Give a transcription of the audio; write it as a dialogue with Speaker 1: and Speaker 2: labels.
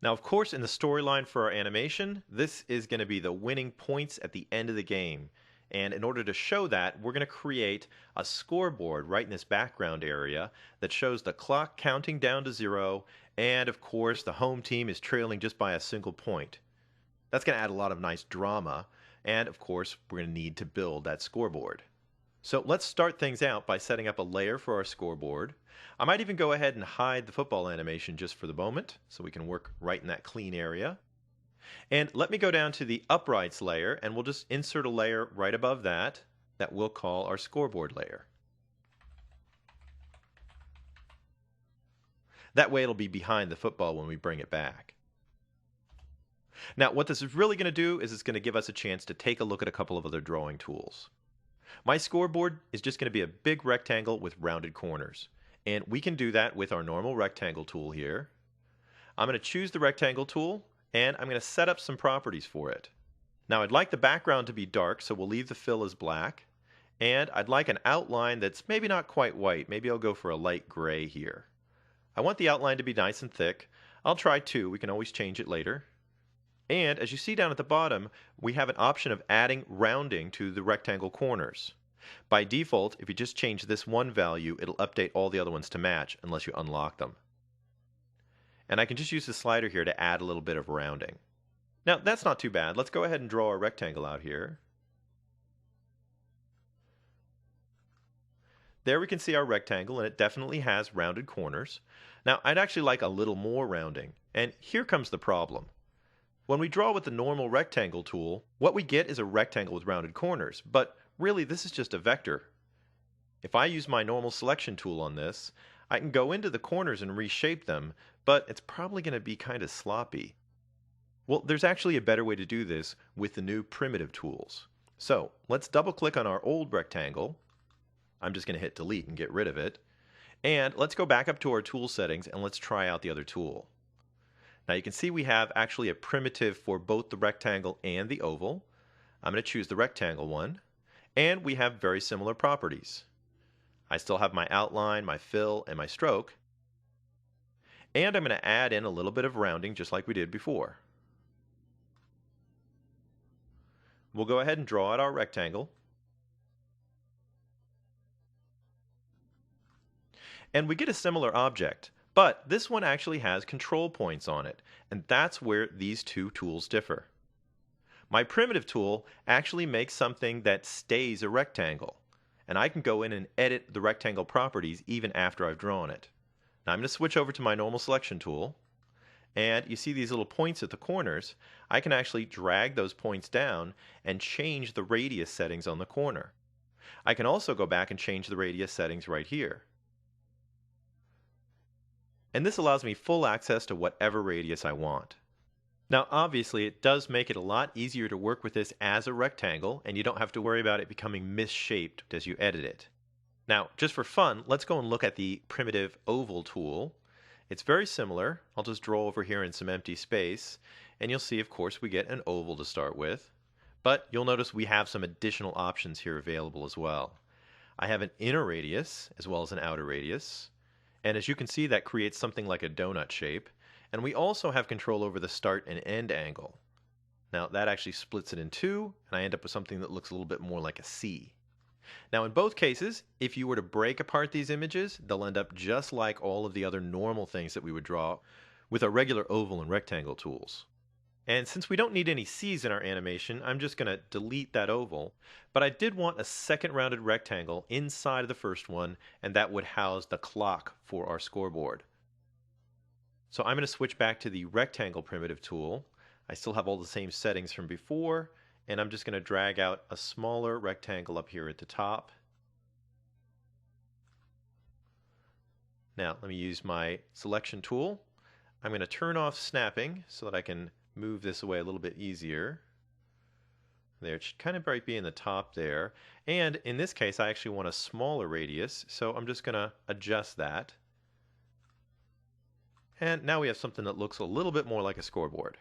Speaker 1: Now, of course, in the storyline for our animation, this is going to be the winning points at the end of the game. And in order to show that, we're going to create a scoreboard right in this background area that shows the clock counting down to 0, and of course, the home team is trailing just by a single point. That's going to add a lot of nice drama, and of course, we're going to need to build that scoreboard. So let's start things out by setting up a layer for our scoreboard. I might even go ahead and hide the football animation just for the moment, so we can work right in that clean area. And let me go down to the uprights layer, and we'll just insert a layer right above that we'll call our scoreboard layer. That way it'll be behind the football when we bring it back. Now, what this is really going to do is it's going to give us a chance to take a look at a couple of other drawing tools. My scoreboard is just going to be a big rectangle with rounded corners. And we can do that with our normal rectangle tool here. I'm going to choose the rectangle tool, and I'm going to set up some properties for it. Now, I'd like the background to be dark, so we'll leave the fill as black. And I'd like an outline that's maybe not quite white. Maybe I'll go for a light gray here. I want the outline to be nice and thick. I'll try 2. We can always change it later. And as you see down at the bottom, we have an option of adding rounding to the rectangle corners. By default, if you just change this one value, it'll update all the other ones to match unless you unlock them. And I can just use the slider here to add a little bit of rounding. Now, that's not too bad. Let's go ahead and draw a rectangle out here. There we can see our rectangle, and it definitely has rounded corners. Now, I'd actually like a little more rounding, and here comes the problem. When we draw with the normal rectangle tool, what we get is a rectangle with rounded corners, but really this is just a vector. If I use my normal selection tool on this, I can go into the corners and reshape them, but it's probably going to be kind of sloppy. Well, there's actually a better way to do this with the new primitive tools. So let's double click on our old rectangle. I'm just going to hit delete and get rid of it. And let's go back up to our tool settings and let's try out the other tool. Now you can see we have actually a primitive for both the rectangle and the oval. I'm going to choose the rectangle one, and we have very similar properties. I still have my outline, my fill, and my stroke. And I'm going to add in a little bit of rounding just like we did before. We'll go ahead and draw out our rectangle. And we get a similar object. But this one actually has control points on it, and that's where these two tools differ. My primitive tool actually makes something that stays a rectangle, and I can go in and edit the rectangle properties even after I've drawn it. Now I'm going to switch over to my normal selection tool, and you see these little points at the corners. I can actually drag those points down and change the radius settings on the corner. I can also go back and change the radius settings right here. And this allows me full access to whatever radius I want. Now obviously it does make it a lot easier to work with this as a rectangle, and you don't have to worry about it becoming misshaped as you edit it. Now just for fun, let's go and look at the primitive oval tool. It's very similar. I'll just draw over here in some empty space, and you'll see of course we get an oval to start with. But you'll notice we have some additional options here available as well. I have an inner radius as well as an outer radius. And as you can see, that creates something like a donut shape. And we also have control over the start and end angle. Now that actually splits it in two, and I end up with something that looks a little bit more like a C. Now in both cases, if you were to break apart these images, they'll end up just like all of the other normal things that we would draw with our regular oval and rectangle tools. And since we don't need any C's in our animation, I'm just going to delete that oval. But I did want a second rounded rectangle inside of the first one, and that would house the clock for our scoreboard. So I'm going to switch back to the rectangle primitive tool. I still have all the same settings from before, and I'm just going to drag out a smaller rectangle up here at the top. Now let me use my selection tool. I'm going to turn off snapping so that I can move this away a little bit easier. There, it should kind of be in the top there. And in this case, I actually want a smaller radius, so I'm just going to adjust that. And now we have something that looks a little bit more like a scoreboard.